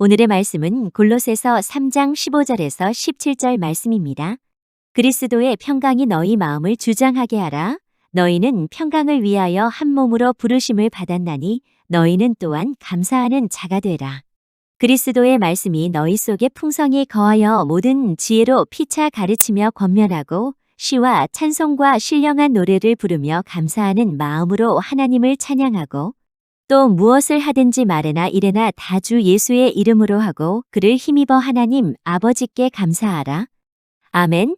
오늘의 말씀은 골로새서 3장 15절에서 17절 말씀입니다. 그리스도의 평강이 너희 마음을 주장하게 하라. 너희는 평강을 위하여 한 몸으로 부르심을 받았나니 너희는 또한 감사하는 자가 되라. 그리스도의 말씀이 너희 속에 풍성히 거하여 모든 지혜로 피차 가르치며 권면하고 시와 찬송과 신령한 노래를 부르며 감사하는 마음으로 하나님을 찬양하고 또 무엇을 하든지 말에나 이래나 다 주 예수의 이름으로 하고 그를 힘입어 하나님 아버지께 감사하라. 아멘.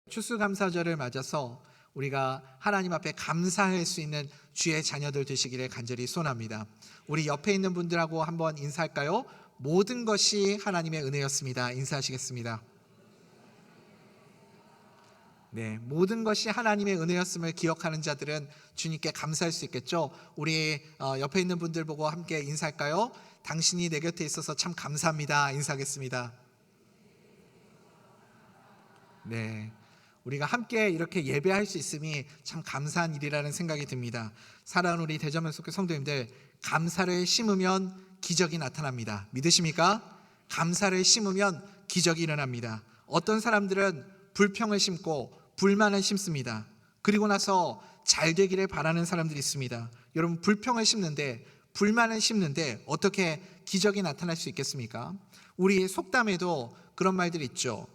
추수감사절을 맞아서 우리가 하나님 앞에 감사할 수 있는 주의 자녀들 되시기를 간절히 소원합니다. 우리 옆에 있는 분들하고 한번 인사할까요? 모든 것이 하나님의 은혜였습니다. 인사하시겠습니다. 네, 모든 것이 하나님의 은혜였음을 기억하는 자들은 주님께 감사할 수 있겠죠. 우리 옆에 있는 분들 보고 함께 인사할까요? 당신이 내 곁에 있어서 참 감사합니다. 인사하겠습니다. 네, 우리가 함께 이렇게 예배할 수 있음이 참 감사한 일이라는 생각이 듭니다. 사랑하는 우리 대전면 속의 성도님들, 감사를 심으면 기적이 나타납니다. 믿으십니까? 감사를 심으면 기적이 일어납니다. 어떤 사람들은 불평을 심고 불만을 심습니다. 그리고 나서 잘 되기를 바라는 사람들이 있습니다. 여러분, 불평을 심는데 불만을 심는데 어떻게 기적이 나타날 수 있겠습니까? 우리 속담에도 그런 말들이 있죠.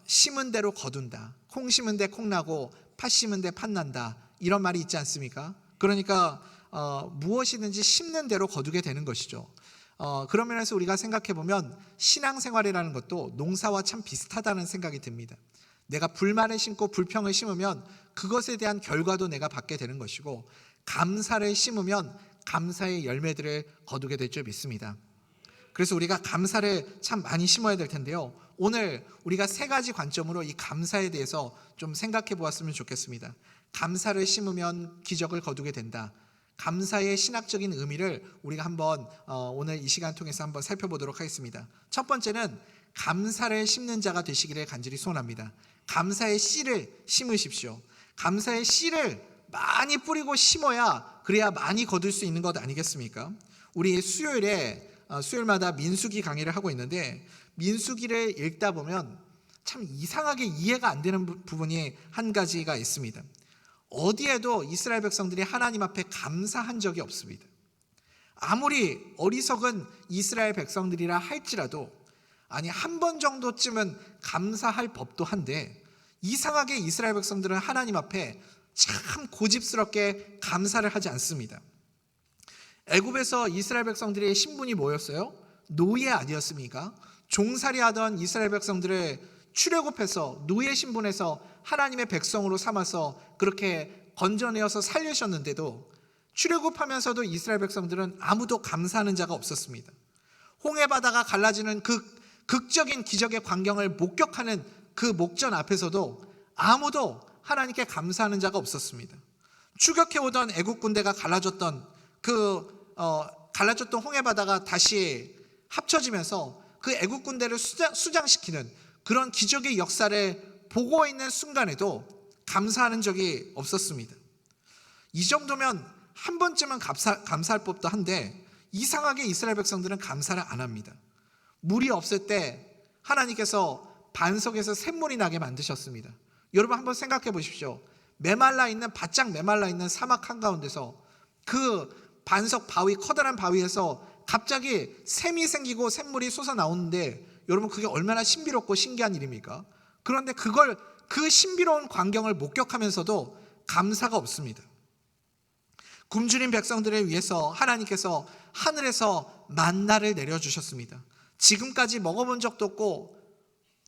심은 대로 거둔다. 콩 심은 데 콩 나고 팥 심은 데 팥 난다. 이런 말이 있지 않습니까? 그러니까 무엇이든지 심는 대로 거두게 되는 것이죠. 그런 면에서 우리가 생각해 보면 신앙생활이라는 것도 농사와 참 비슷하다는 생각이 듭니다. 내가 불만을 심고 불평을 심으면 그것에 대한 결과도 내가 받게 되는 것이고, 감사를 심으면 감사의 열매들을 거두게 될 줄 믿습니다. 그래서 우리가 감사를 참 많이 심어야 될 텐데요, 오늘 우리가 세 가지 관점으로 이 감사에 대해서 좀 생각해 보았으면 좋겠습니다. 감사를 심으면 기적을 거두게 된다. 감사의 신학적인 의미를 우리가 한번 오늘 이 시간 통해서 한번 살펴보도록 하겠습니다. 첫 번째는 감사를 심는 자가 되시기를 간절히 소원합니다. 감사의 씨를 심으십시오. 감사의 씨를 많이 뿌리고 심어야 그래야 많이 거둘 수 있는 것 아니겠습니까? 우리 수요일마다 민수기 강의를 하고 있는데, 민수기를 읽다 보면 참 이상하게 이해가 안 되는 부분이 한 가지가 있습니다. 어디에도 이스라엘 백성들이 하나님 앞에 감사한 적이 없습니다. 아무리 어리석은 이스라엘 백성들이라 할지라도 한 번 정도쯤은 감사할 법도 한데, 이상하게 이스라엘 백성들은 하나님 앞에 참 고집스럽게 감사를 하지 않습니다. 애굽에서 이스라엘 백성들의 신분이 뭐였어요? 노예 아니었습니까? 종살이하던 이스라엘 백성들을 출애굽해서 노예 신분에서 하나님의 백성으로 삼아서 그렇게 건져내어서 살리셨는데도, 출애굽하면서도 이스라엘 백성들은 아무도 감사하는 자가 없었습니다. 홍해 바다가 갈라지는 그 극적인 기적의 광경을 목격하는 그 목전 앞에서도 아무도 하나님께 감사하는 자가 없었습니다. 추격해오던 애국 군대가 갈라졌던 갈라졌던 홍해 바다가 다시 합쳐지면서 그 애국 군대를 수장시키는 그런 기적의 역사를 보고 있는 순간에도 감사하는 적이 없었습니다. 이 정도면 한 번쯤은 감사할 법도 한데, 이상하게 이스라엘 백성들은 감사를 안 합니다. 물이 없을 때 하나님께서 반석에서 샘물이 나게 만드셨습니다. 여러분 한번 생각해 보십시오. 바짝 메말라 있는 사막 한가운데서 그 반석 바위, 커다란 바위에서 갑자기 샘이 생기고 샘물이 솟아나오는데, 여러분 그게 얼마나 신비롭고 신기한 일입니까? 그런데 그 신비로운 광경을 목격하면서도 감사가 없습니다. 굶주린 백성들을 위해서 하나님께서 하늘에서 만나를 내려주셨습니다. 지금까지 먹어본 적도 없고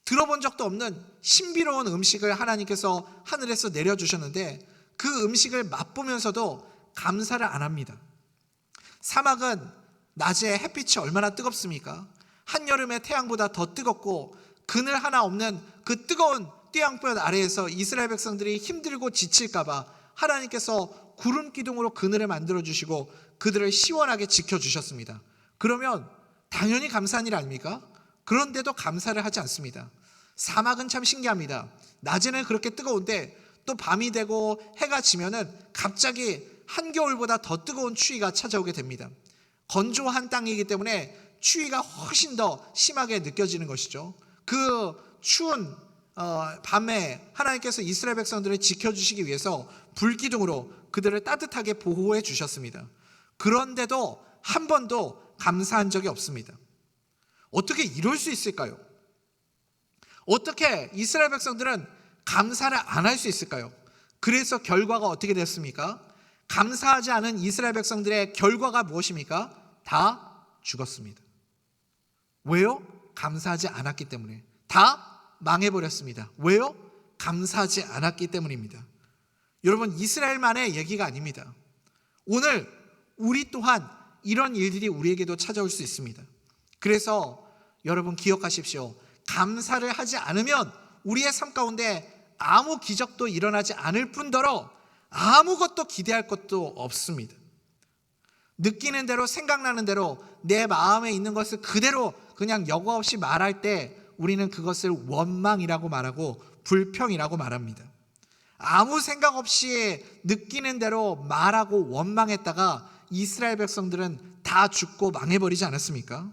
들어본 적도 없는 신비로운 음식을 하나님께서 하늘에서 내려주셨는데, 그 음식을 맛보면서도 감사를 안 합니다. 사막은 낮에 햇빛이 얼마나 뜨겁습니까? 한여름에 태양보다 더 뜨겁고 그늘 하나 없는 그 뜨거운 태양볕 아래에서 이스라엘 백성들이 힘들고 지칠까봐 하나님께서 구름 기둥으로 그늘을 만들어주시고 그들을 시원하게 지켜주셨습니다. 그러면 당연히 감사한 일 아닙니까? 그런데도 감사를 하지 않습니다. 사막은 참 신기합니다. 낮에는 그렇게 뜨거운데 또 밤이 되고 해가 지면은 갑자기 한겨울보다 더 뜨거운 추위가 찾아오게 됩니다. 건조한 땅이기 때문에 추위가 훨씬 더 심하게 느껴지는 것이죠. 그 추운 밤에 하나님께서 이스라엘 백성들을 지켜주시기 위해서 불기둥으로 그들을 따뜻하게 보호해 주셨습니다. 그런데도 한 번도 감사한 적이 없습니다. 어떻게 이럴 수 있을까요? 어떻게 이스라엘 백성들은 감사를 안 할 수 있을까요? 그래서 결과가 어떻게 됐습니까? 감사하지 않은 이스라엘 백성들의 결과가 무엇입니까? 다 죽었습니다. 왜요? 감사하지 않았기 때문에. 다 망해버렸습니다. 왜요? 감사하지 않았기 때문입니다. 여러분, 이스라엘만의 얘기가 아닙니다. 오늘 우리 또한 이런 일들이 우리에게도 찾아올 수 있습니다. 그래서 여러분 기억하십시오. 감사를 하지 않으면 우리의 삶 가운데 아무 기적도 일어나지 않을 뿐더러 아무것도 기대할 것도 없습니다. 느끼는 대로, 생각나는 대로 내 마음에 있는 것을 그대로 그냥 여과 없이 말할 때 우리는 그것을 원망이라고 말하고 불평이라고 말합니다. 아무 생각 없이 느끼는 대로 말하고 원망했다가 이스라엘 백성들은 다 죽고 망해버리지 않았습니까?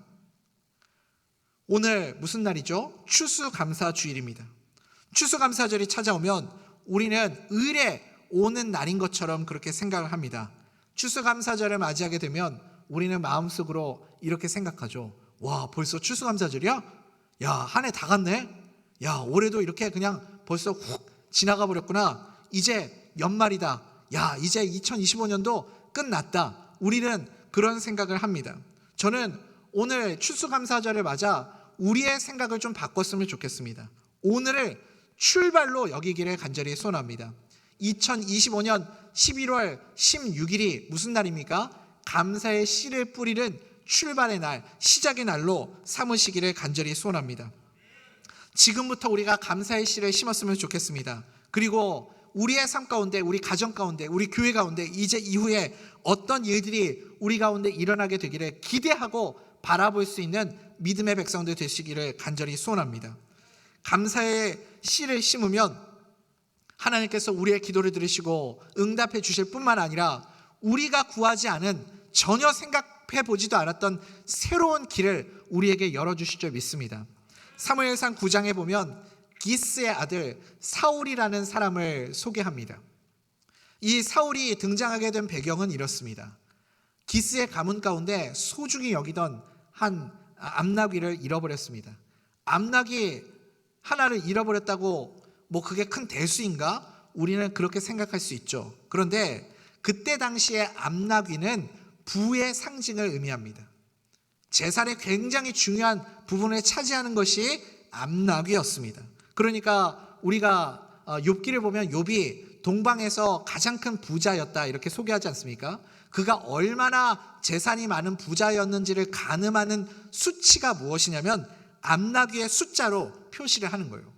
오늘 무슨 날이죠? 추수감사주일입니다. 추수감사절이 찾아오면 우리는 을에 오는 날인 것처럼 그렇게 생각을 합니다. 추수감사절을 맞이하게 되면 우리는 마음속으로 이렇게 생각하죠. 와, 벌써 추수감사절이야? 야, 한 해 다 갔네? 야, 올해도 이렇게 그냥 벌써 훅 지나가 버렸구나. 이제 연말이다. 야, 이제 2025년도 끝났다. 우리는 그런 생각을 합니다. 저는 오늘 추수감사절을 맞아 우리의 생각을 좀 바꿨으면 좋겠습니다. 오늘을 출발로 여기기를 간절히 소원합니다. 2025년 11월 16일이 무슨 날입니까? 감사의 씨를 뿌리는 출발의 날, 시작의 날로 삼으시기를 간절히 소원합니다. 지금부터 우리가 감사의 씨를 심었으면 좋겠습니다. 그리고 우리의 삶 가운데, 우리 가정 가운데, 우리 교회 가운데 이제 이후에 어떤 일들이 우리 가운데 일어나게 되기를 기대하고 바라볼 수 있는 믿음의 백성들 되시기를 간절히 소원합니다. 감사의 씨를 심으면 하나님께서 우리의 기도를 들으시고 응답해 주실 뿐만 아니라 우리가 구하지 않은, 전혀 생각해 보지도 않았던 새로운 길을 우리에게 열어주실 줄 믿습니다. 사무엘상 9장에 보면 기스의 아들 사울이라는 사람을 소개합니다. 이 사울이 등장하게 된 배경은 이렇습니다. 기스의 가문 가운데 소중히 여기던 한 암나귀를 잃어버렸습니다. 암나귀 하나를 잃어버렸다고 뭐 그게 큰 대수인가? 우리는 그렇게 생각할 수 있죠. 그런데 그때 당시에 암나귀는 부의 상징을 의미합니다. 제사의 굉장히 중요한 부분을 차지하는 것이 암나귀였습니다. 그러니까 우리가 욥기를 보면 욥이 동방에서 가장 큰 부자였다 이렇게 소개하지 않습니까? 그가 얼마나 재산이 많은 부자였는지를 가늠하는 수치가 무엇이냐면 암나귀의 숫자로 표시를 하는 거예요.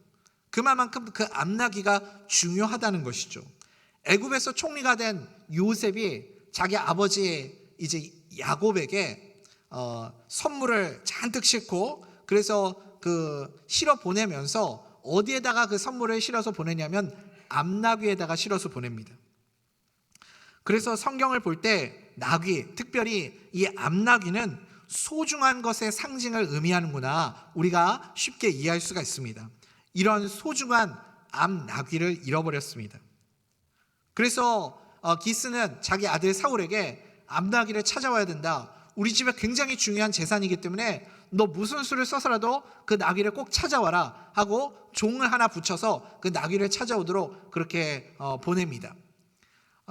그만큼 그 암나귀가 중요하다는 것이죠. 애굽에서 총리가 된 요셉이 자기 아버지 이제 야곱에게 선물을 잔뜩 싣고 그래서 그 실어 보내면서 어디에다가 그 선물을 실어서 보내냐면 암나귀에다가 실어서 보냅니다. 그래서 성경을 볼 때 나귀, 특별히 이 암나귀는 소중한 것의 상징을 의미하는구나 우리가 쉽게 이해할 수가 있습니다. 이런 소중한 암나귀를 잃어버렸습니다. 그래서 기스는 자기 아들 사울에게 암나귀를 찾아와야 된다. 우리 집에 굉장히 중요한 재산이기 때문에 너 무슨 수를 써서라도 그 나귀를 꼭 찾아와라 하고 종을 하나 붙여서 그 나귀를 찾아오도록 그렇게 보냅니다.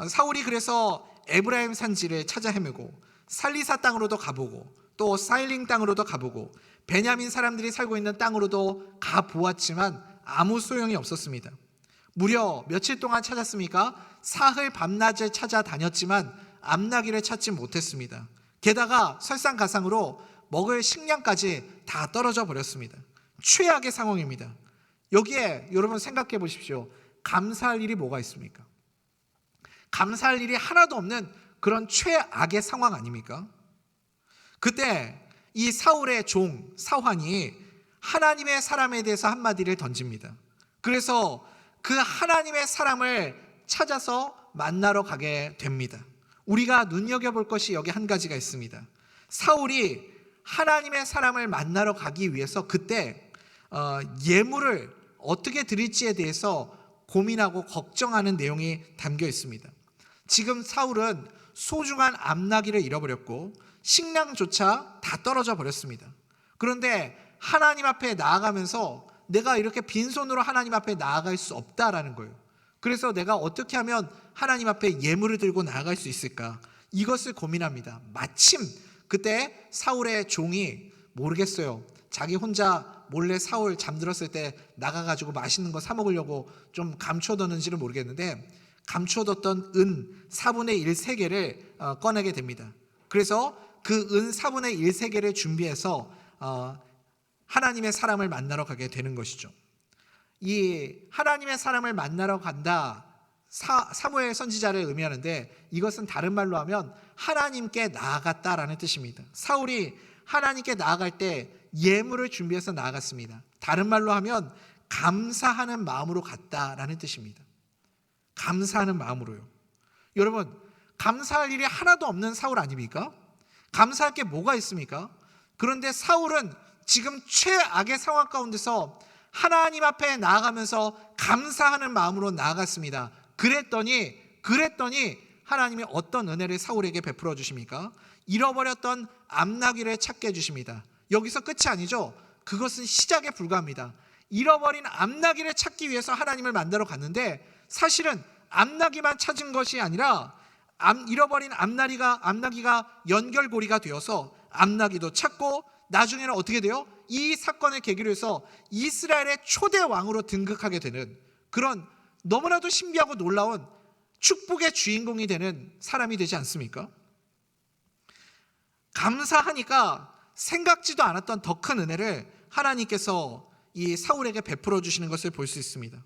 사울이 그래서 에브라임 산지를 찾아 헤매고 살리사 땅으로도 가보고 또 사일링 땅으로도 가보고 베냐민 사람들이 살고 있는 땅으로도 가보았지만 아무 소용이 없었습니다. 무려 며칠 동안 찾았습니까? 사흘 밤낮을 찾아다녔지만 암나귀를 찾지 못했습니다. 게다가 설상가상으로 먹을 식량까지 다 떨어져 버렸습니다. 최악의 상황입니다. 여기에 여러분 생각해 보십시오. 감사할 일이 뭐가 있습니까? 감사할 일이 하나도 없는 그런 최악의 상황 아닙니까? 그때 이 사울의 종 사환이 하나님의 사람에 대해서 한마디를 던집니다. 그래서 그 하나님의 사람을 찾아서 만나러 가게 됩니다. 우리가 눈여겨볼 것이 여기 한 가지가 있습니다. 사울이 하나님의 사람을 만나러 가기 위해서 그때 예물을 어떻게 드릴지에 대해서 고민하고 걱정하는 내용이 담겨 있습니다. 지금 사울은 소중한 암나귀를 잃어버렸고 식량조차 다 떨어져 버렸습니다. 그런데 하나님 앞에 나아가면서 내가 이렇게 빈손으로 하나님 앞에 나아갈 수 없다라는 거예요. 그래서 내가 어떻게 하면 하나님 앞에 예물을 들고 나아갈 수 있을까? 이것을 고민합니다. 마침 그때 사울의 종이 모르겠어요. 자기 혼자 몰래 사울 잠들었을 때 나가가지고 맛있는 거 사 먹으려고 좀 감춰뒀는지는 모르겠는데 감춰뒀던 은 4분의 1 세개를 꺼내게 됩니다. 그래서 그 은 4분의 1 세개를 준비해서 하나님의 사람을 만나러 가게 되는 것이죠. 이 하나님의 사람을 만나러 간다, 사무엘 선지자를 의미하는데 이것은 다른 말로 하면 하나님께 나아갔다라는 뜻입니다. 사울이 하나님께 나아갈 때 예물을 준비해서 나아갔습니다. 다른 말로 하면 감사하는 마음으로 갔다라는 뜻입니다. 감사하는 마음으로요. 여러분, 감사할 일이 하나도 없는 사울 아닙니까? 감사할 게 뭐가 있습니까? 그런데 사울은 지금 최악의 상황 가운데서 하나님 앞에 나아가면서 감사하는 마음으로 나아갔습니다. 그랬더니 하나님이 어떤 은혜를 사울에게 베풀어 주십니까? 잃어버렸던 암나귀를 찾게 해주십니다. 여기서 끝이 아니죠. 그것은 시작에 불과합니다. 잃어버린 암나귀를 찾기 위해서 하나님을 만나러 갔는데 사실은 암나귀만 찾은 것이 아니라 잃어버린 암나귀가 연결고리가 되어서 암나귀도 찾고 나중에는 어떻게 돼요? 이 사건을 계기로 해서 이스라엘의 초대 왕으로 등극하게 되는 그런 너무나도 신비하고 놀라운 축복의 주인공이 되는 사람이 되지 않습니까? 감사하니까 생각지도 않았던 더 큰 은혜를 하나님께서 이 사울에게 베풀어 주시는 것을 볼 수 있습니다.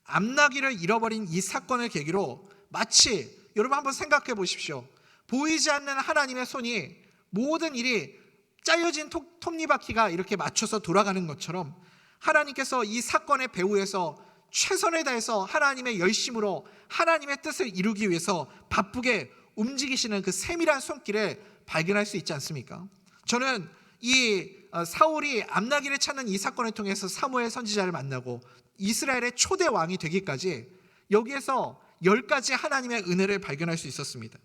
암나귀를 잃어버린 이 사건을 계기로 마치 여러분 한번 생각해 보십시오. 보이지 않는 하나님의 손이 모든 일이 짜여진 톱니바퀴가 이렇게 맞춰서 돌아가는 것처럼 하나님께서 이 사건의 배후에서 최선을 다해서 하나님의 열심으로 하나님의 뜻을 이루기 위해서 바쁘게 움직이시는 그 세밀한 손길을 발견할 수 있지 않습니까? 저는 이 사울이 암나귀를 찾는 이 사건을 통해서 사무엘 선지자를 만나고 이스라엘의 초대 왕이 되기까지 여기에서 10가지 하나님의 은혜를 발견할 수 있었습니다.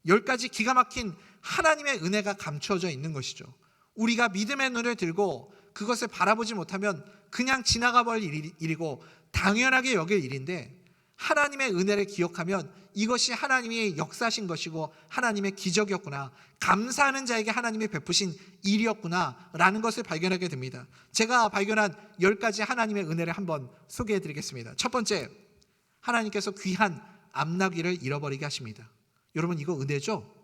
10가지 기가 막힌 하나님의 은혜가 감춰져 있는 것이죠. 우리가 믿음의 눈을 들고 그것을 바라보지 못하면 그냥 지나가 버릴 일이고 당연하게 여길 일인데 하나님의 은혜를 기억하면 이것이 하나님이 역사하신 것이고 하나님의 기적이었구나, 감사하는 자에게 하나님이 베푸신 일이었구나 라는 것을 발견하게 됩니다. 제가 발견한 10가지 하나님의 은혜를 한번 소개해 드리겠습니다. 첫 번째, 하나님께서 귀한 암나귀를 잃어버리게 하십니다. 여러분, 이거 은혜죠?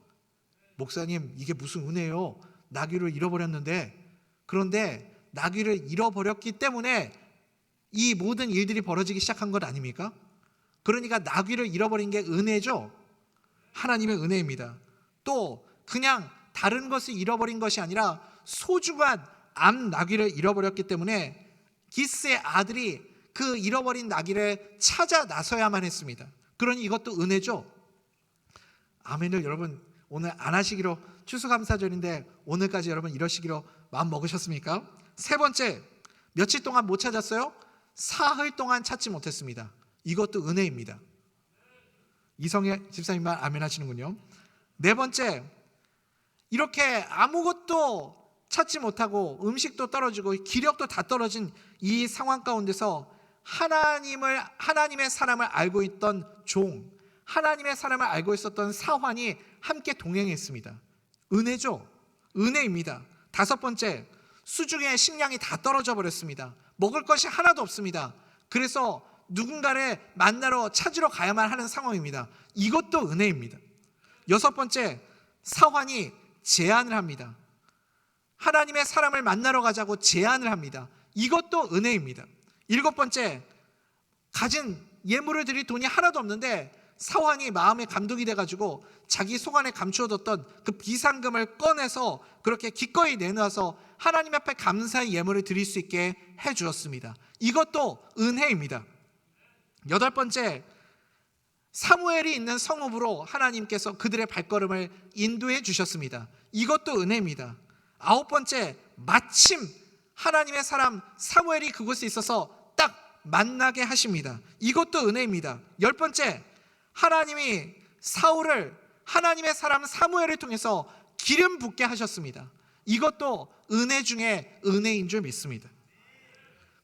목사님, 이게 무슨 은혜예요? 나귀를 잃어버렸는데. 그런데 나귀를 잃어버렸기 때문에 이 모든 일들이 벌어지기 시작한 것 아닙니까? 그러니까 나귀를 잃어버린 게 은혜죠. 하나님의 은혜입니다. 또 그냥 다른 것을 잃어버린 것이 아니라 소중한 암나귀를 잃어버렸기 때문에 기스의 아들이 그 잃어버린 나귀를 찾아 나서야만 했습니다. 그러니 이것도 은혜죠. 아멘을 여러분 오늘 안 하시기로, 추수감사절인데 오늘까지 여러분 이러시기로 마음 먹으셨습니까? 세 번째, 며칠 동안 못 찾았어요? 사흘 동안 찾지 못했습니다. 이것도 은혜입니다. 이성애 집사님만 아멘 하시는군요. 네 번째, 이렇게 아무것도 찾지 못하고 음식도 떨어지고 기력도 다 떨어진 이 상황 가운데서 하나님의 사람을 알고 있던 종, 하나님의 사람을 알고 있었던 사환이 함께 동행했습니다. 은혜죠. 은혜입니다. 다섯 번째, 수중에 식량이 다 떨어져 버렸습니다. 먹을 것이 하나도 없습니다. 그래서 누군가를 만나러 찾으러 가야만 하는 상황입니다. 이것도 은혜입니다. 여섯 번째, 사환이 제안을 합니다. 하나님의 사람을 만나러 가자고 제안을 합니다. 이것도 은혜입니다. 일곱 번째, 가진 예물을 드릴 돈이 하나도 없는데 사환이 마음에 감동이 돼가지고 자기 속안에 감추어뒀던 그 비상금을 꺼내서 그렇게 기꺼이 내놔서 하나님 앞에 감사의 예물을 드릴 수 있게 해주었습니다. 이것도 은혜입니다. 여덟 번째, 사무엘이 있는 성읍으로 하나님께서 그들의 발걸음을 인도해 주셨습니다. 이것도 은혜입니다. 9번째, 마침 하나님의 사람 사무엘이 그곳에 있어서 딱 만나게 하십니다. 이것도 은혜입니다. 10번째, 하나님이 사울을 하나님의 사람 사무엘을 통해서 기름 붓게 하셨습니다. 이것도 은혜 중에 은혜인 줄 믿습니다.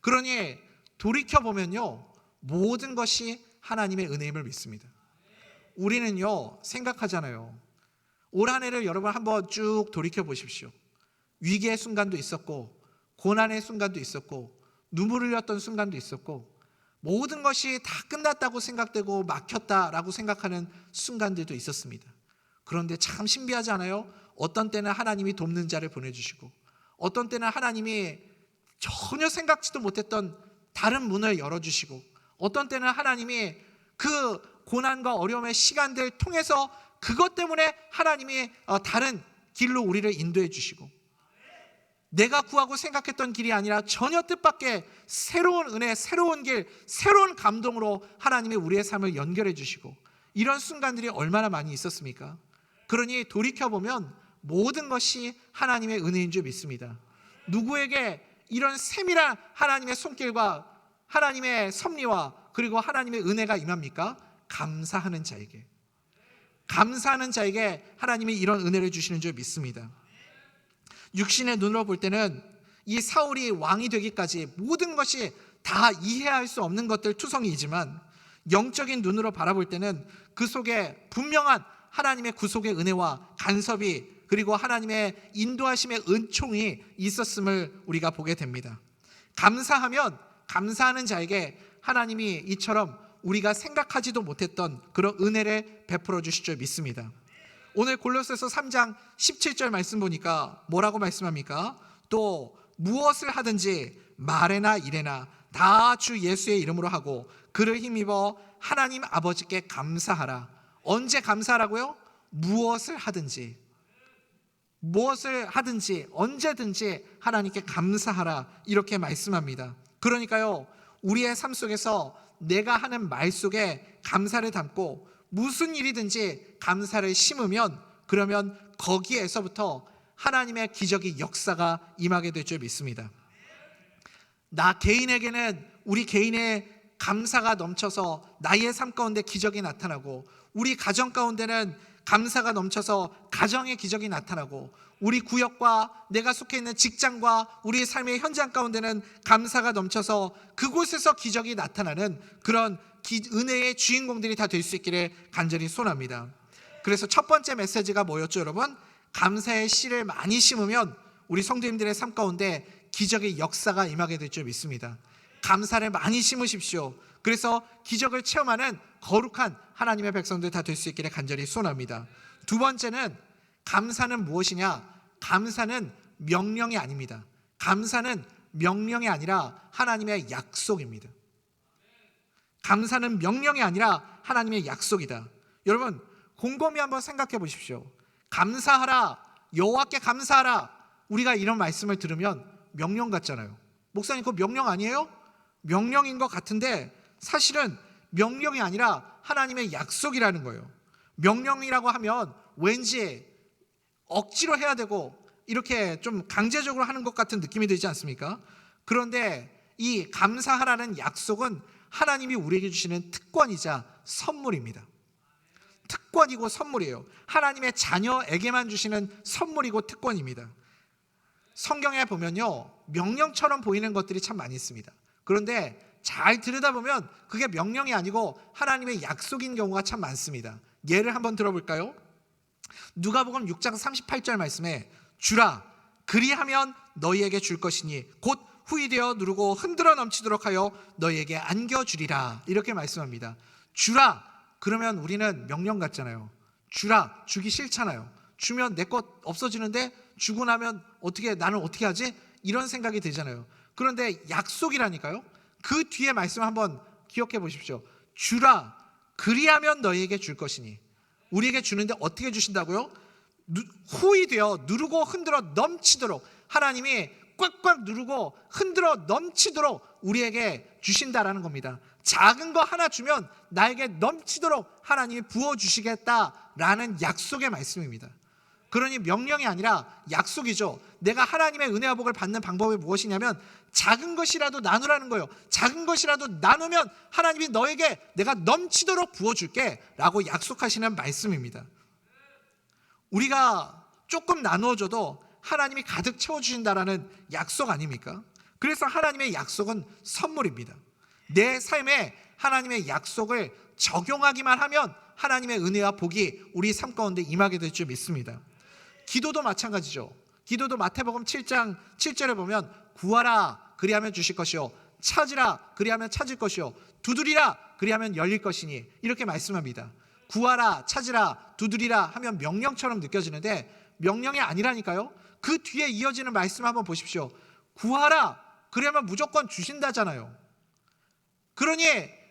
그러니 돌이켜보면요, 모든 것이 하나님의 은혜임을 믿습니다. 우리는요, 생각하잖아요. 올 한 해를 여러분 한번 쭉 돌이켜 보십시오. 위기의 순간도 있었고, 고난의 순간도 있었고, 눈물을 흘렸던 순간도 있었고, 모든 것이 다 끝났다고 생각되고 막혔다라고 생각하는 순간들도 있었습니다. 그런데 참 신비하지 않아요? 어떤 때는 하나님이 돕는 자를 보내주시고, 어떤 때는 하나님이 전혀 생각지도 못했던 다른 문을 열어주시고, 어떤 때는 하나님이 그 고난과 어려움의 시간들 통해서 그것 때문에 하나님이 다른 길로 우리를 인도해 주시고, 내가 구하고 생각했던 길이 아니라 전혀 뜻밖의 새로운 은혜, 새로운 길, 새로운 감동으로 하나님이 우리의 삶을 연결해 주시고, 이런 순간들이 얼마나 많이 있었습니까? 그러니 돌이켜보면 모든 것이 하나님의 은혜인 줄 믿습니다. 누구에게 이런 세밀한 하나님의 손길과 하나님의 섭리와 그리고 하나님의 은혜가 임합니까? 감사하는 자에게. 감사하는 자에게 하나님이 이런 은혜를 주시는 줄 믿습니다. 육신의 눈으로 볼 때는 이 사울이 왕이 되기까지 모든 것이 다 이해할 수 없는 것들 투성이지만, 영적인 눈으로 바라볼 때는 그 속에 분명한 하나님의 구속의 은혜와 간섭이, 그리고 하나님의 인도하심의 은총이 있었음을 우리가 보게 됩니다. 감사하면 감사하는 자에게 하나님이 이처럼 우리가 생각하지도 못했던 그런 은혜를 베풀어 주실 줄 믿습니다. 오늘 골로새서 3장 17절 말씀 보니까 뭐라고 말씀합니까? 또 무엇을 하든지 말에나 일에나 다 주 예수의 이름으로 하고 그를 힘입어 하나님 아버지께 감사하라. 언제 감사하라고요? 무엇을 하든지, 무엇을 하든지 언제든지 하나님께 감사하라, 이렇게 말씀합니다. 그러니까요, 우리의 삶 속에서 내가 하는 말 속에 감사를 담고 무슨 일이든지 감사를 심으면, 그러면 거기에서부터 하나님의 기적의 역사가 임하게 될 줄 믿습니다. 나 개인에게는 우리 개인의 감사가 넘쳐서 나의 삶 가운데 기적이 나타나고, 우리 가정 가운데는 감사가 넘쳐서 가정의 기적이 나타나고, 우리 구역과 내가 속해 있는 직장과 우리의 삶의 현장 가운데는 감사가 넘쳐서 그곳에서 기적이 나타나는 그런 은혜의 주인공들이 다 될 수 있기를 간절히 소원합니다. 그래서 첫 번째 메시지가 뭐였죠, 여러분? 감사의 씨를 많이 심으면 우리 성도님들의 삶 가운데 기적의 역사가 임하게 될 줄 믿습니다. 감사를 많이 심으십시오. 그래서 기적을 체험하는 거룩한 하나님의 백성들 다 될 수 있기를 간절히 소원합니다. 두 번째는, 감사는 무엇이냐? 감사는 명령이 아닙니다. 감사는 명령이 아니라 하나님의 약속입니다. 감사는 명령이 아니라 하나님의 약속이다. 여러분, 곰곰이 한번 생각해 보십시오. 감사하라, 여호와께 감사하라, 우리가 이런 말씀을 들으면 명령 같잖아요. 목사님, 그거 명령 아니에요? 명령인 것 같은데 사실은 명령이 아니라 하나님의 약속이라는 거예요. 명령이라고 하면 왠지 억지로 해야 되고 이렇게 좀 강제적으로 하는 것 같은 느낌이 들지 않습니까? 그런데 이 감사하라는 약속은 하나님이 우리에게 주시는 특권이자 선물입니다. 특권이고 선물이에요. 하나님의 자녀에게만 주시는 선물이고 특권입니다. 성경에 보면요, 명령처럼 보이는 것들이 참 많이 있습니다. 그런데 잘 들여다보면 그게 명령이 아니고 하나님의 약속인 경우가 참 많습니다. 예를 한번 들어볼까요? 누가복음 6장 38절 말씀에 주라, 그리하면 너희에게 줄 것이니 곧 후이되어 누르고 흔들어 넘치도록 하여 너희에게 안겨주리라, 이렇게 말씀합니다. 주라, 그러면 우리는 명령 같잖아요. 주라, 주기 싫잖아요. 주면 내 것 없어지는데 주고 나면 나는 어떻게 하지? 이런 생각이 들잖아요. 그런데 약속이라니까요. 그 뒤에 말씀 한번 기억해 보십시오. 주라, 그리하면 너희에게 줄 것이니. 우리에게 주는데 어떻게 주신다고요? 후이 되어 누르고 흔들어 넘치도록, 하나님이 꽉꽉 누르고 흔들어 넘치도록 우리에게 주신다라는 겁니다. 작은 거 하나 주면 나에게 넘치도록 하나님이 부어주시겠다라는 약속의 말씀입니다. 그러니 명령이 아니라 약속이죠. 내가 하나님의 은혜와 복을 받는 방법이 무엇이냐면 작은 것이라도 나누라는 거예요. 작은 것이라도 나누면 하나님이 너에게 내가 넘치도록 부어줄게 라고 약속하시는 말씀입니다. 우리가 조금 나누어줘도 하나님이 가득 채워주신다라는 약속 아닙니까? 그래서 하나님의 약속은 선물입니다. 내 삶에 하나님의 약속을 적용하기만 하면 하나님의 은혜와 복이 우리 삶 가운데 임하게 될 줄 믿습니다. 기도도 마찬가지죠. 기도도 마태복음 7장 7절에 보면 구하라 그리하면 주실 것이요 찾으라 그리하면 찾을 것이요 두드리라 그리하면 열릴 것이니 이렇게 말씀합니다. 구하라 찾으라 두드리라 하면 명령처럼 느껴지는데 명령이 아니라니까요. 그 뒤에 이어지는 말씀 한번 보십시오. 구하라 그러면 무조건 주신다잖아요. 그러니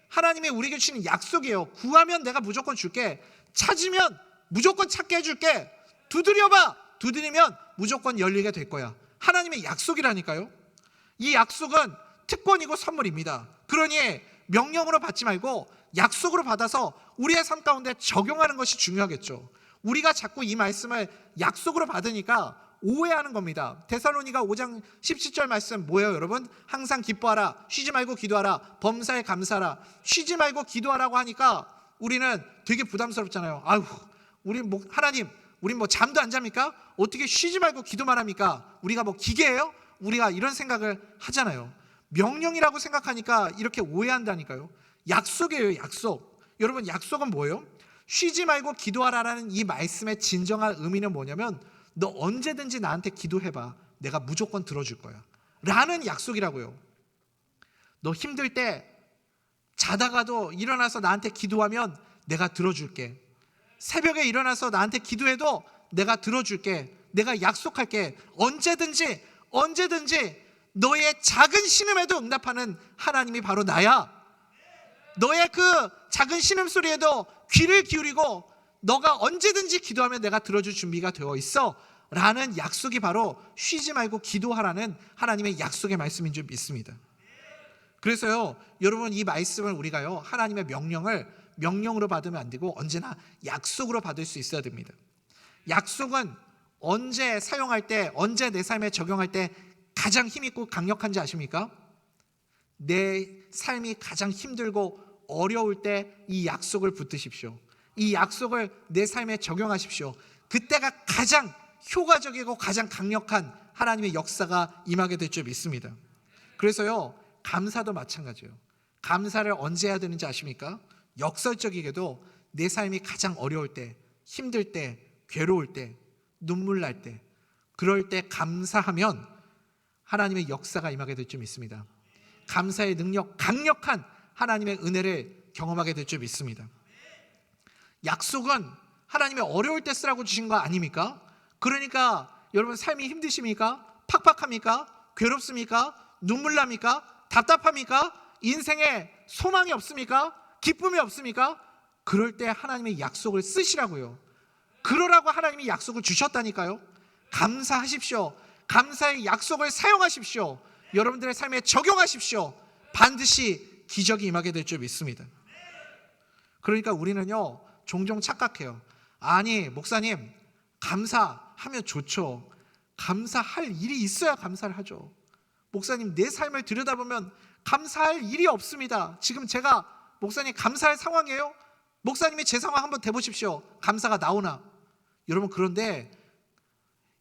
하나님이 우리에게 주시는 약속이에요. 구하면 내가 무조건 줄게. 찾으면 무조건 찾게 해줄게. 두드려봐. 두드리면 무조건 열리게 될 거야. 하나님의 약속이라니까요. 이 약속은 특권이고 선물입니다. 그러니 명령으로 받지 말고 약속으로 받아서 우리의 삶 가운데 적용하는 것이 중요하겠죠. 우리가 자꾸 이 말씀을 약속으로 받으니까 오해하는 겁니다. 데살로니가 5장 17절 말씀 뭐예요, 여러분? 항상 기뻐하라, 쉬지 말고 기도하라, 범사에 감사하라. 쉬지 말고 기도하라고 하니까 우리는 되게 부담스럽잖아요. 아유, 하나님, 우린 잠도 안 잡니까? 어떻게 쉬지 말고 기도만 합니까? 우리가 기계예요? 우리가 이런 생각을 하잖아요. 명령이라고 생각하니까 이렇게 오해한다니까요. 약속이에요, 약속. 여러분, 약속은 뭐예요? 쉬지 말고 기도하라라는 이 말씀의 진정한 의미는 뭐냐면 너 언제든지 나한테 기도해봐. 내가 무조건 들어줄 거야. 라는 약속이라고요. 너 힘들 때 자다가도 일어나서 나한테 기도하면 내가 들어줄게. 새벽에 일어나서 나한테 기도해도 내가 들어줄게. 내가 약속할게. 언제든지 너의 작은 신음에도 응답하는 하나님이 바로 나야. 너의 그 작은 신음소리에도 귀를 기울이고 너가 언제든지 기도하면 내가 들어줄 준비가 되어 있어 라는 약속이 바로 쉬지 말고 기도하라는 하나님의 약속의 말씀인 줄 믿습니다. 그래서요, 여러분, 이 말씀을 우리가요, 하나님의 명령으로 받으면 안 되고 언제나 약속으로 받을 수 있어야 됩니다. 약속은 언제 사용할 때, 언제 내 삶에 적용할 때 가장 힘있고 강력한지 아십니까? 내 삶이 가장 힘들고 어려울 때 이 약속을 붙드십시오. 이 약속을 내 삶에 적용하십시오. 그때가 가장 효과적이고 가장 강력한 하나님의 역사가 임하게 될 줄 믿습니다. 그래서요, 감사도 마찬가지예요. 감사를 언제 해야 되는지 아십니까? 역설적이게도 내 삶이 가장 어려울 때, 힘들 때, 괴로울 때, 눈물 날 때, 그럴 때 감사하면 하나님의 역사가 임하게 될 줄 믿습니다. 감사의 능력, 강력한 하나님의 은혜를 경험하게 될 줄 믿습니다. 약속은 하나님의 어려울 때 쓰라고 주신 거 아닙니까? 그러니까 여러분, 삶이 힘드십니까? 팍팍합니까? 괴롭습니까? 눈물 납니까? 답답합니까? 인생에 소망이 없습니까? 기쁨이 없습니까? 그럴 때 하나님의 약속을 쓰시라고요. 그러라고 하나님이 약속을 주셨다니까요. 감사하십시오. 감사의 약속을 사용하십시오. 여러분들의 삶에 적용하십시오. 반드시 기적이 임하게 될 줄 믿습니다. 그러니까 우리는요, 종종 착각해요. 아니, 목사님, 감사하면 좋죠. 감사할 일이 있어야 감사를 하죠. 목사님, 내 삶을 들여다보면 감사할 일이 없습니다. 지금 제가 목사님 감사할 상황이에요? 목사님이 제 상황 한번 대보십시오. 감사가 나오나? 여러분, 그런데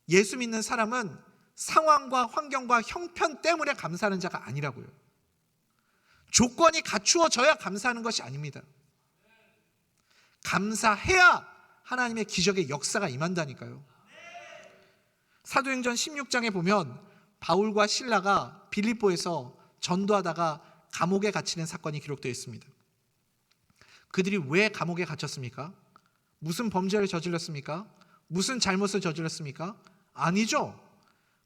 예수 믿는 사람은 상황과 환경과 형편 때문에 감사하는 자가 아니라고요. 조건이 갖추어져야 감사하는 것이 아닙니다. 감사해야 하나님의 기적의 역사가 임한다니까요. 사도행전 16장에 보면 바울과 실라가 빌립보에서 전도하다가 감옥에 갇히는 사건이 기록되어 있습니다. 그들이 왜 감옥에 갇혔습니까? 무슨 범죄를 저질렀습니까? 무슨 잘못을 저질렀습니까? 아니죠.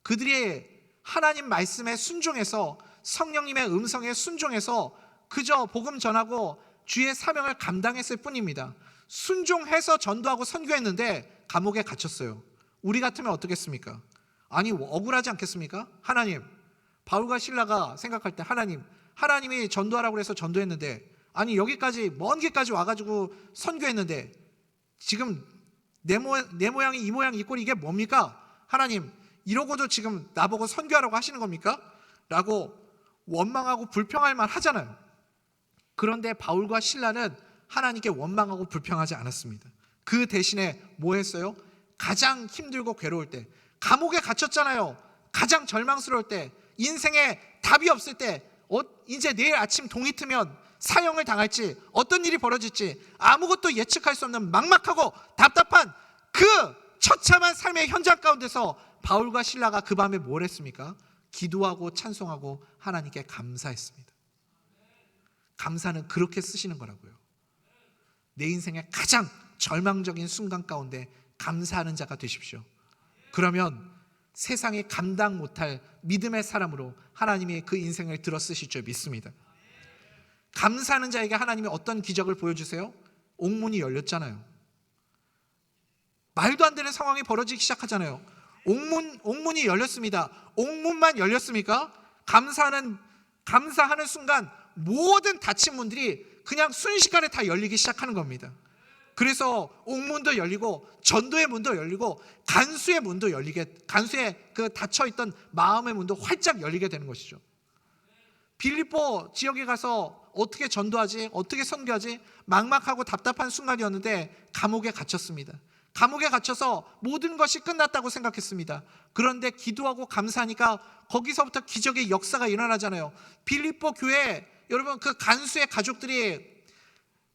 그들이 하나님 말씀에 순종해서, 성령님의 음성에 순종해서 그저 복음 전하고 주의 사명을 감당했을 뿐입니다. 순종해서 전도하고 선교했는데 감옥에 갇혔어요. 우리 같으면 어떻겠습니까? 아니, 억울하지 않겠습니까? 하나님, 바울과 실라가 생각할 때 하나님이 전도하라고 해서 전도했는데, 아니 여기까지 먼 길까지 와가지고 선교했는데 지금 내 모양이 이 모양 이 꼴이 이게 뭡니까? 하나님 이러고도 지금 나보고 선교하라고 하시는 겁니까? 라고 원망하고 불평할 만 하잖아요. 그런데 바울과 실라는 하나님께 원망하고 불평하지 않았습니다. 그 대신에 뭐 했어요? 가장 힘들고 괴로울 때, 감옥에 갇혔잖아요. 가장 절망스러울 때, 인생에 답이 없을 때, 이제 내일 아침 동이 트면 사형을 당할지, 어떤 일이 벌어질지 아무것도 예측할 수 없는 막막하고 답답한 그 처참한 삶의 현장 가운데서 바울과 실라가 그 밤에 뭘 했습니까? 기도하고 찬송하고 하나님께 감사했습니다. 감사는 그렇게 쓰시는 거라고요. 내 인생의 가장 절망적인 순간 가운데 감사하는 자가 되십시오. 그러면 세상이 감당 못할 믿음의 사람으로 하나님이 그 인생을 들어 쓰실 줄 믿습니다. 감사하는 자에게 하나님이 어떤 기적을 보여주세요? 옥문이 열렸잖아요. 말도 안 되는 상황이 벌어지기 시작하잖아요. 옥문이 열렸습니다. 옥문만 열렸습니까? 감사하는 순간 모든 닫힌 문들이 그냥 순식간에 다 열리기 시작하는 겁니다. 그래서 옥문도 열리고 전도의 문도 열리고 간수의 문도 간수의 그 닫혀있던 마음의 문도 활짝 열리게 되는 것이죠. 빌립보 지역에 가서 어떻게 전도하지? 어떻게 선교하지? 막막하고 답답한 순간이었는데 감옥에 갇혔습니다. 감옥에 갇혀서 모든 것이 끝났다고 생각했습니다. 그런데 기도하고 감사하니까 거기서부터 기적의 역사가 일어나잖아요. 빌립보 교회, 여러분 그 간수의 가족들이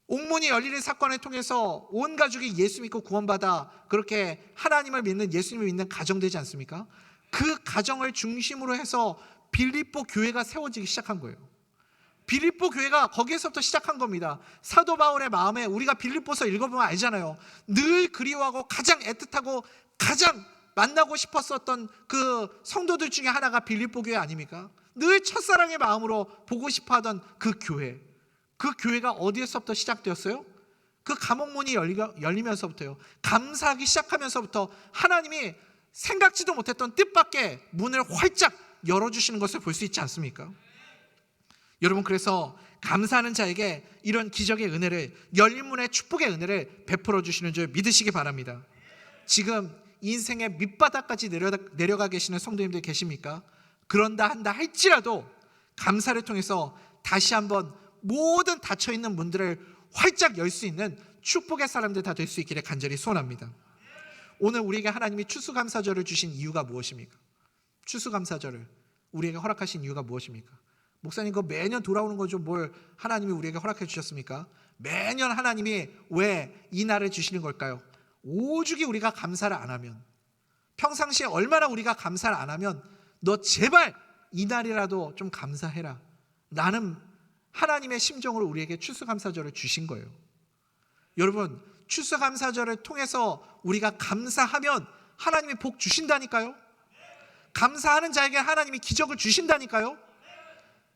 옥문이 열리는 사건을 통해서 온 가족이 예수 믿고 구원받아 그렇게 하나님을 믿는, 예수님을 믿는 가정 되지 않습니까? 그 가정을 중심으로 해서 빌립보 교회가 세워지기 시작한 거예요. 빌립보 교회가 거기에서부터 시작한 겁니다. 사도 바울의 마음에 우리가 빌립보서 읽어보면 알잖아요. 늘 그리워하고 가장 애틋하고 가장 만나고 싶었었던 그 성도들 중에 하나가 빌립보 교회 아닙니까? 늘 첫사랑의 마음으로 보고 싶어하던 그 교회. 그 교회가 어디에서부터 시작되었어요? 그 감옥문이 열리면서부터요. 감사하기 시작하면서부터 하나님이 생각지도 못했던 뜻밖의 문을 활짝 열어주시는 것을 볼 수 있지 않습니까? 여러분, 그래서 감사하는 자에게 이런 기적의 은혜를, 열린 문의 축복의 은혜를 베풀어 주시는 줄 믿으시기 바랍니다. 지금 인생의 밑바닥까지 내려가 계시는 성도님들 계십니까? 그런다 한다 할지라도 감사를 통해서 다시 한번 모든 닫혀있는 문들을 활짝 열 수 있는 축복의 사람들 다 될 수 있기를 간절히 소원합니다. 오늘 우리에게 하나님이 추수감사절을 주신 이유가 무엇입니까? 추수감사절을 우리에게 허락하신 이유가 무엇입니까? 목사님, 그거 매년 돌아오는 거죠. 뭘 하나님이 우리에게 허락해 주셨습니까? 매년 하나님이 왜 이 날을 주시는 걸까요? 오죽이 우리가 감사를 안 하면, 평상시에 얼마나 우리가 감사를 안 하면 너 제발 이 날이라도 좀 감사해라 라는 하나님의 심정으로 우리에게 추수감사절을 주신 거예요. 여러분, 추수감사절을 통해서 우리가 감사하면 하나님이 복 주신다니까요. 감사하는 자에게 하나님이 기적을 주신다니까요.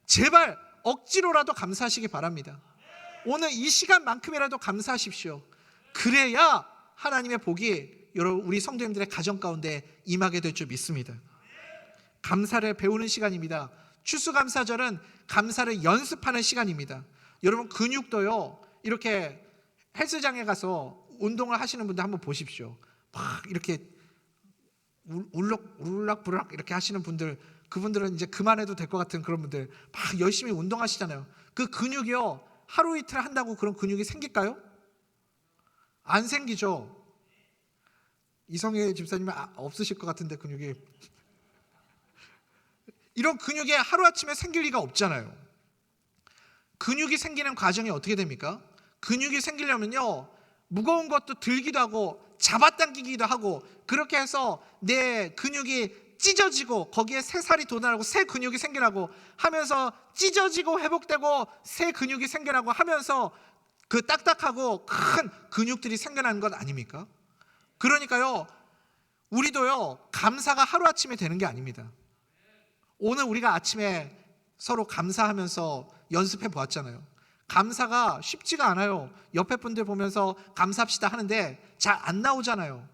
제발 억지로라도 감사하시기 바랍니다. 오늘 이 시간만큼이라도 감사하십시오. 그래야 하나님의 복이 여러분 우리 성도님들의 가정 가운데 임하게 될 줄 믿습니다. 감사를 배우는 시간입니다. 추수감사절은 감사를 연습하는 시간입니다. 여러분, 근육도요, 이렇게 헬스장에 가서 운동을 하시는 분들 한번 보십시오. 막 이렇게 울락부락 이렇게 하시는 분들, 그분들은 이제 그만해도 될 것 같은 그런 분들 막 열심히 운동하시잖아요. 그 근육이요, 하루 이틀 한다고 그런 근육이 생길까요? 안 생기죠. 이성애 집사님은 없으실 것 같은데 근육이, 이런 근육이 하루아침에 생길 리가 없잖아요. 근육이 생기는 과정이 어떻게 됩니까? 근육이 생기려면요, 무거운 것도 들기도 하고 잡아당기기도 하고 그렇게 해서 내 근육이 찢어지고 거기에 새 살이 돋아나고 새 근육이 생겨나고 하면서 찢어지고 회복되고 새 근육이 생겨나고 하면서 그 딱딱하고 큰 근육들이 생겨나는 것 아닙니까? 그러니까요, 우리도요, 감사가 하루아침에 되는 게 아닙니다. 오늘 우리가 아침에 서로 감사하면서 연습해 보았잖아요. 감사가 쉽지가 않아요. 옆에 분들 보면서 감사합시다 하는데 잘 안 나오잖아요.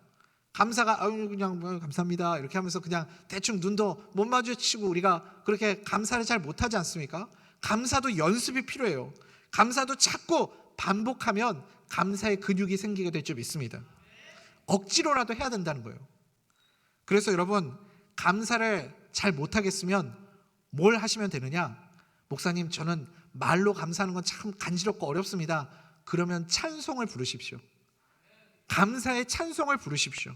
감사가 그냥 감사합니다 이렇게 하면서 그냥 대충 눈도 못 마주치고 우리가 그렇게 감사를 잘 못하지 않습니까? 감사도 연습이 필요해요. 감사도 자꾸 반복하면 감사의 근육이 생기게 될 줄 믿습니다. 억지로라도 해야 된다는 거예요. 그래서 여러분, 감사를 잘 못하겠으면 뭘 하시면 되느냐? 목사님, 저는 말로 감사하는 건 참 간지럽고 어렵습니다. 그러면 찬송을 부르십시오. 감사의 찬송을 부르십시오.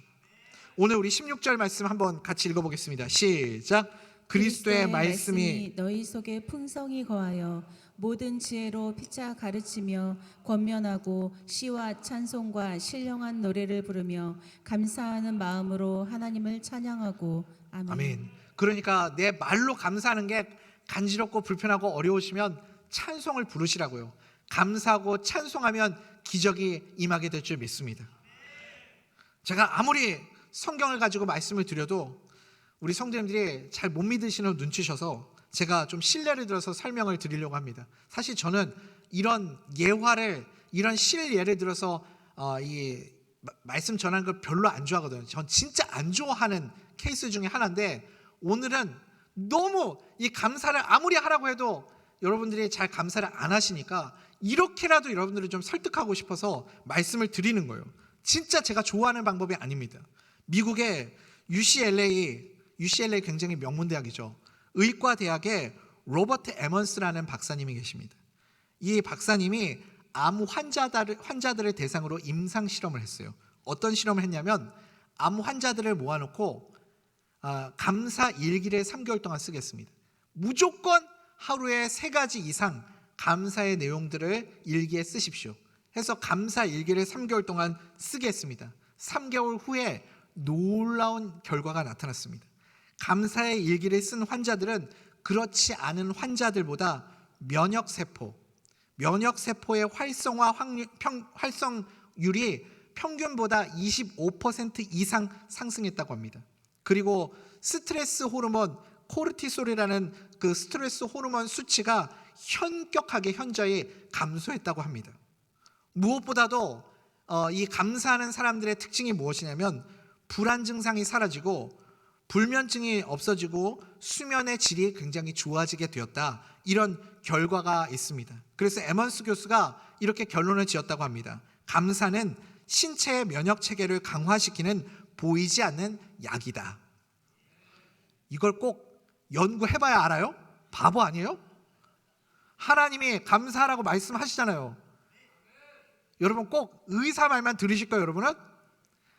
오늘 우리 16절 말씀 한번 같이 읽어보겠습니다. 시작. 그리스도의 말씀이 너희 속에 풍성히 거하여 모든 지혜로 피차 가르치며 권면하고 시와 찬송과 신령한 노래를 부르며 감사하는 마음으로 하나님을 찬양하고. 아멘. 아멘. 그러니까 내 말로 감사하는 게 간지럽고 불편하고 어려우시면 찬송을 부르시라고요. 감사하고 찬송하면 기적이 임하게 될 줄 믿습니다. 제가 아무리 성경을 가지고 말씀을 드려도 우리 성도님들이 잘 못 믿으시는 눈치셔서 제가 좀 신뢰를 들어서 설명을 드리려고 합니다. 사실 저는 이런 예화를, 이런 실 예를 들어서 이 말씀 전하는 걸 별로 안 좋아하거든요. 전 진짜 안 좋아하는 케이스 중에 하나인데, 오늘은 너무 이 감사를 아무리 하라고 해도 여러분들이 잘 감사를 안 하시니까 이렇게라도 여러분들을 좀 설득하고 싶어서 말씀을 드리는 거예요. 진짜 제가 좋아하는 방법이 아닙니다. 미국의 UCLA 굉장히 명문대학이죠. 의과대학에 로버트 에먼스라는 박사님이 계십니다. 이 박사님이 암 환자들을 대상으로 임상 실험을 했어요. 어떤 실험을 했냐면, 암 환자들을 모아놓고 감사 일기를 3개월 동안 쓰겠습니다. 무조건 하루에 3가지 이상 감사의 내용들을 일기에 쓰십시오. 해서 감사 일기를 3개월 동안 쓰게 했습니다. 3개월 후에 놀라운 결과가 나타났습니다. 감사의 일기를 쓴 환자들은 그렇지 않은 환자들보다 면역세포의 활성률이 평균보다 25% 이상 상승했다고 합니다. 그리고 스트레스 호르몬 코르티솔이라는 그 스트레스 호르몬 수치가 현저히 감소했다고 합니다. 무엇보다도 이 감사하는 사람들의 특징이 무엇이냐면, 불안 증상이 사라지고 불면증이 없어지고 수면의 질이 굉장히 좋아지게 되었다, 이런 결과가 있습니다. 그래서 에먼스 교수가 이렇게 결론을 지었다고 합니다. 감사는 신체의 면역 체계를 강화시키는 보이지 않는 약이다. 이걸 꼭 연구해봐야 알아요? 바보 아니에요? 하나님이 감사하라고 말씀하시잖아요. 여러분 꼭 의사 말만 들으실 거예요. 여러분은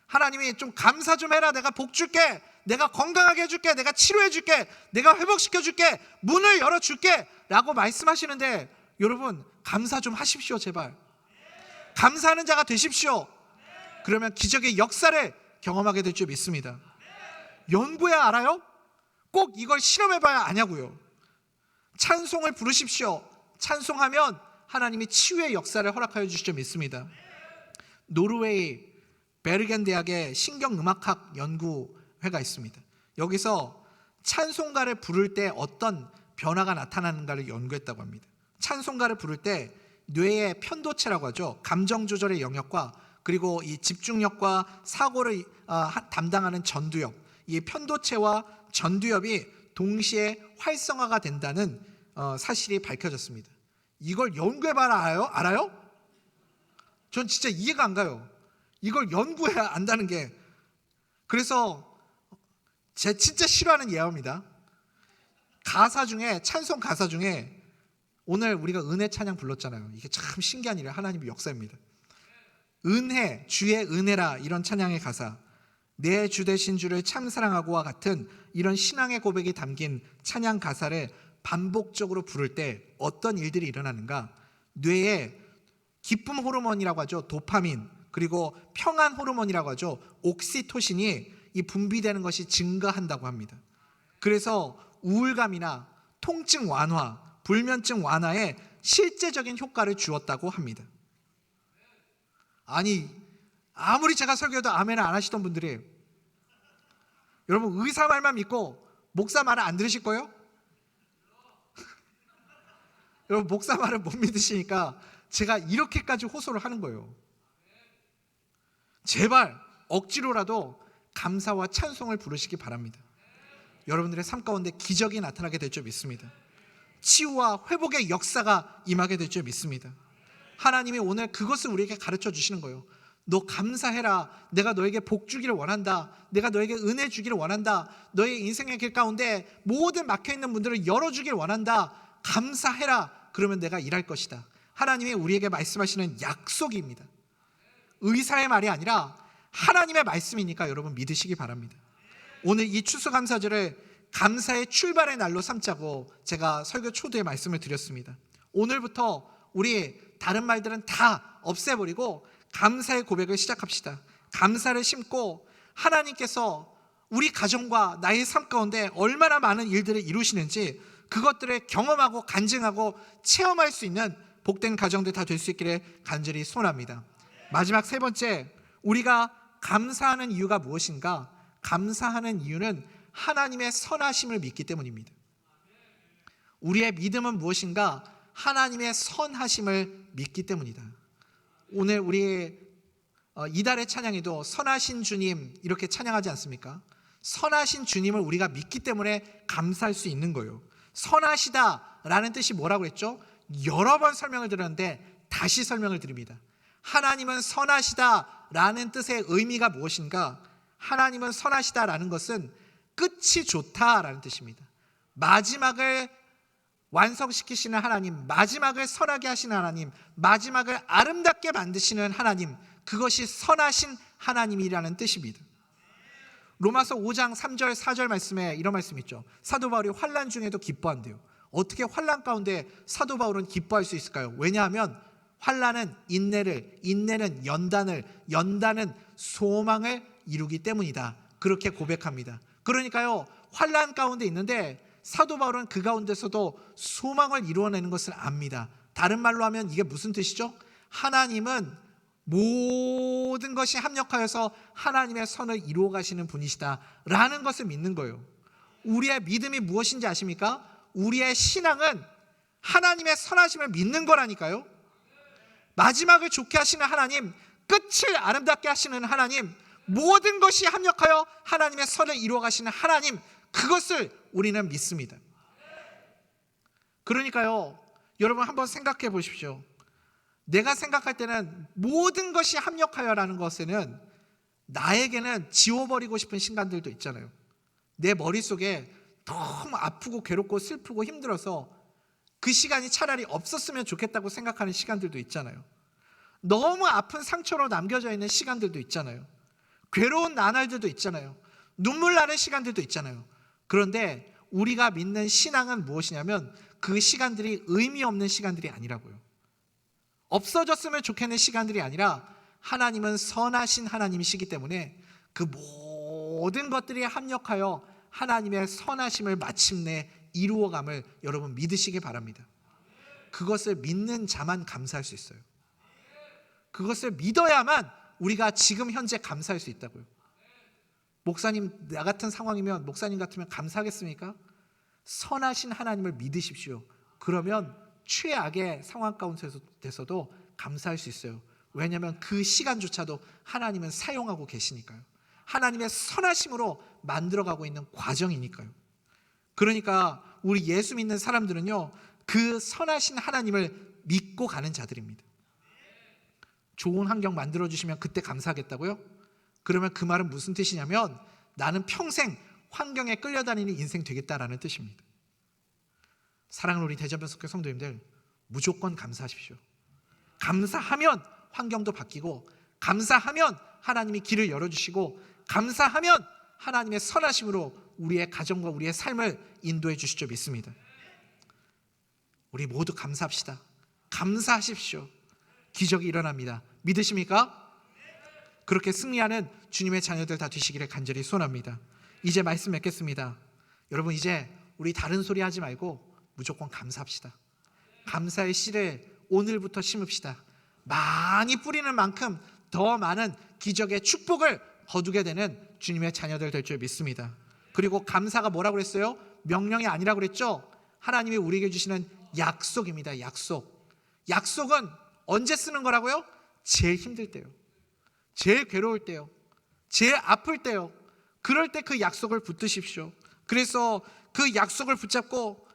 하나님이 좀 감사 좀 해라, 내가 복 줄게, 내가 건강하게 해줄게, 내가 치료해 줄게, 내가 회복시켜 줄게, 문을 열어줄게 라고 말씀하시는데, 여러분 감사 좀 하십시오. 제발 감사하는 자가 되십시오. 그러면 기적의 역사를 경험하게 될 줄 믿습니다. 연구해야 알아요? 꼭 이걸 실험해봐야 아냐고요. 찬송을 부르십시오. 찬송하면 하나님이 치유의 역사를 허락하여 주실 줄 믿습니다. 노르웨이 베르겐 대학의 신경음악학 연구회가 있습니다. 여기서 찬송가를 부를 때 어떤 변화가 나타나는가를 연구했다고 합니다. 찬송가를 부를 때 뇌의 편도체라고 하죠. 감정 조절의 영역과 그리고 이 집중력과 사고를 담당하는 전두엽, 이 편도체와 전두엽이 동시에 활성화가 된다는 사실이 밝혀졌습니다. 이걸 연구해봐라 알아요? 전 진짜 이해가 안 가요. 이걸 연구해야 안다는 게. 그래서 제 진짜 싫어하는 예화입니다. 가사 중에, 찬송 가사 중에 오늘 우리가 은혜 찬양 불렀잖아요. 이게 참 신기한 일이에요. 하나님의 역사입니다. 은혜, 주의 은혜라, 이런 찬양의 가사, 내 주 되신 주를 참 사랑하고와 같은 이런 신앙의 고백이 담긴 찬양 가사를 반복적으로 부를 때 어떤 일들이 일어나는가? 뇌에 기쁨 호르몬이라고 하죠. 도파민, 그리고 평안 호르몬이라고 하죠. 옥시토신이 이 분비되는 것이 증가한다고 합니다. 그래서 우울감이나 통증 완화, 불면증 완화에 실제적인 효과를 주었다고 합니다. 아니, 아무리 제가 설교해도 아멘을 안 하시던 분들이, 여러분 의사 말만 믿고 목사 말을 안 들으실 거예요? 여러분 목사 말을 못 믿으시니까 제가 이렇게까지 호소를 하는 거예요. 제발 억지로라도 감사와 찬송을 부르시기 바랍니다. 여러분들의 삶 가운데 기적이 나타나게 될 줄 믿습니다. 치유와 회복의 역사가 임하게 될 줄 믿습니다. 하나님이 오늘 그것을 우리에게 가르쳐 주시는 거예요. 너 감사해라. 내가 너에게 복 주기를 원한다. 내가 너에게 은혜 주기를 원한다. 너의 인생의 길 가운데 모든 막혀있는 문들을 열어주길 원한다. 감사해라. 그러면 내가 일할 것이다. 하나님이 우리에게 말씀하시는 약속입니다. 의사의 말이 아니라 하나님의 말씀이니까 여러분 믿으시기 바랍니다. 오늘 이 추수감사절을 감사의 출발의 날로 삼자고 제가 설교 초두에 말씀을 드렸습니다. 오늘부터 우리 다른 말들은 다 없애버리고 감사의 고백을 시작합시다. 감사를 심고 하나님께서 우리 가정과 나의 삶 가운데 얼마나 많은 일들을 이루시는지 그것들을 경험하고 간증하고 체험할 수 있는 복된 가정들 다 될 수 있기를 간절히 소원합니다. 마지막 세 번째, 우리가 감사하는 이유가 무엇인가? 감사하는 이유는 하나님의 선하심을 믿기 때문입니다. 우리의 믿음은 무엇인가? 하나님의 선하심을 믿기 때문이다. 오늘 우리 이달의 찬양에도 선하신 주님 이렇게 찬양하지 않습니까? 선하신 주님을 우리가 믿기 때문에 감사할 수 있는 거예요. 선하시다라는 뜻이 뭐라고 했죠? 여러 번 설명을 드렸는데 다시 설명을 드립니다. 하나님은 선하시다라는 뜻의 의미가 무엇인가? 하나님은 선하시다라는 것은 끝이 좋다라는 뜻입니다. 마지막을 완성시키시는 하나님, 마지막을 선하게 하시는 하나님, 마지막을 아름답게 만드시는 하나님, 그것이 선하신 하나님이라는 뜻입니다. 로마서 5장 3절 4절 말씀에 이런 말씀이 있죠. 사도 바울이 환난 중에도 기뻐한대요. 어떻게 환난 가운데 사도 바울은 기뻐할 수 있을까요? 왜냐하면 환난은 인내를, 인내는 연단을, 연단은 소망을 이루기 때문이다. 그렇게 고백합니다. 그러니까요, 환난 가운데 있는데 사도 바울은 그 가운데서도 소망을 이루어내는 것을 압니다. 다른 말로 하면 이게 무슨 뜻이죠? 하나님은 모든 것이 합력하여서 하나님의 선을 이루어 가시는 분이시다 라는 것을 믿는 거예요. 우리의 믿음이 무엇인지 아십니까? 우리의 신앙은 하나님의 선하심을 믿는 거라니까요. 마지막을 좋게 하시는 하나님, 끝을 아름답게 하시는 하나님, 모든 것이 합력하여 하나님의 선을 이루어 가시는 하나님, 그것을 우리는 믿습니다. 그러니까요, 여러분 한번 생각해 보십시오. 내가 생각할 때는 모든 것이 합력하여라는 것에는 나에게는 지워버리고 싶은 시간들도 있잖아요. 내 머릿속에 너무 아프고 괴롭고 슬프고 힘들어서 그 시간이 차라리 없었으면 좋겠다고 생각하는 시간들도 있잖아요. 너무 아픈 상처로 남겨져 있는 시간들도 있잖아요. 괴로운 나날들도 있잖아요. 눈물 나는 시간들도 있잖아요. 그런데 우리가 믿는 신앙은 무엇이냐면 그 시간들이 의미 없는 시간들이 아니라고요. 없어졌으면 좋겠는 시간들이 아니라 하나님은 선하신 하나님이시기 때문에 그 모든 것들이 합력하여 하나님의 선하심을 마침내 이루어감을 여러분 믿으시기 바랍니다. 그것을 믿는 자만 감사할 수 있어요. 그것을 믿어야만 우리가 지금 현재 감사할 수 있다고요. 목사님, 나 같은 상황이면 목사님 같으면 감사하겠습니까? 선하신 하나님을 믿으십시오. 그러면 최악의 상황 가운데서도 감사할 수 있어요. 왜냐하면 그 시간조차도 하나님은 사용하고 계시니까요. 하나님의 선하심으로 만들어가고 있는 과정이니까요. 그러니까 우리 예수 믿는 사람들은요, 그 선하신 하나님을 믿고 가는 자들입니다. 좋은 환경 만들어주시면 그때 감사하겠다고요? 그러면 그 말은 무슨 뜻이냐면 나는 평생 환경에 끌려다니는 인생 되겠다라는 뜻입니다. 사랑하는 우리 대전변속교 성도님들, 무조건 감사하십시오. 감사하면 환경도 바뀌고, 감사하면 하나님이 길을 열어주시고, 감사하면 하나님의 선하심으로 우리의 가정과 우리의 삶을 인도해 주실 줄 믿습니다. 우리 모두 감사합시다. 감사하십시오. 기적이 일어납니다. 믿으십니까? 그렇게 승리하는 주님의 자녀들 다 되시기를 간절히 소원합니다. 이제 말씀 맺겠습니다. 여러분, 이제 우리 다른 소리 하지 말고 무조건 감사합시다. 감사의 씨를 오늘부터 심읍시다. 많이 뿌리는 만큼 더 많은 기적의 축복을 거두게 되는 주님의 자녀들 될 줄 믿습니다. 그리고 감사가 뭐라고 그랬어요? 명령이 아니라고 그랬죠? 하나님이 우리에게 주시는 약속입니다. 약속. 약속은 언제 쓰는 거라고요? 제일 힘들 때요. 제일 괴로울 때요. 제일 아플 때요. 그럴 때 그 약속을 붙드십시오. 그래서 그 약속을 붙잡고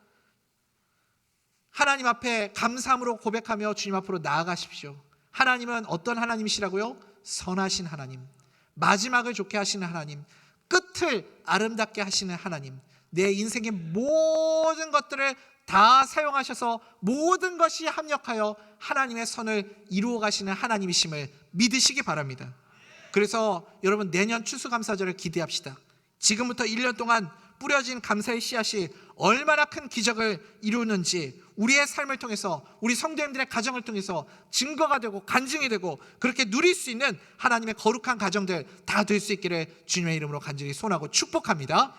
하나님 앞에 감사함으로 고백하며 주님 앞으로 나아가십시오. 하나님은 어떤 하나님이시라고요? 선하신 하나님, 마지막을 좋게 하시는 하나님, 끝을 아름답게 하시는 하나님, 내 인생의 모든 것들을 다 사용하셔서 모든 것이 합력하여 하나님의 선을 이루어 가시는 하나님이심을 믿으시기 바랍니다. 그래서 여러분, 내년 추수감사절을 기대합시다. 지금부터 1년 동안 뿌려진 감사의 씨앗이 얼마나 큰 기적을 이루는지 우리의 삶을 통해서, 우리 성도님들의 가정을 통해서 증거가 되고 간증이 되고 그렇게 누릴 수 있는 하나님의 거룩한 가정들 다 될 수 있기를 주님의 이름으로 간절히 소원하고 축복합니다.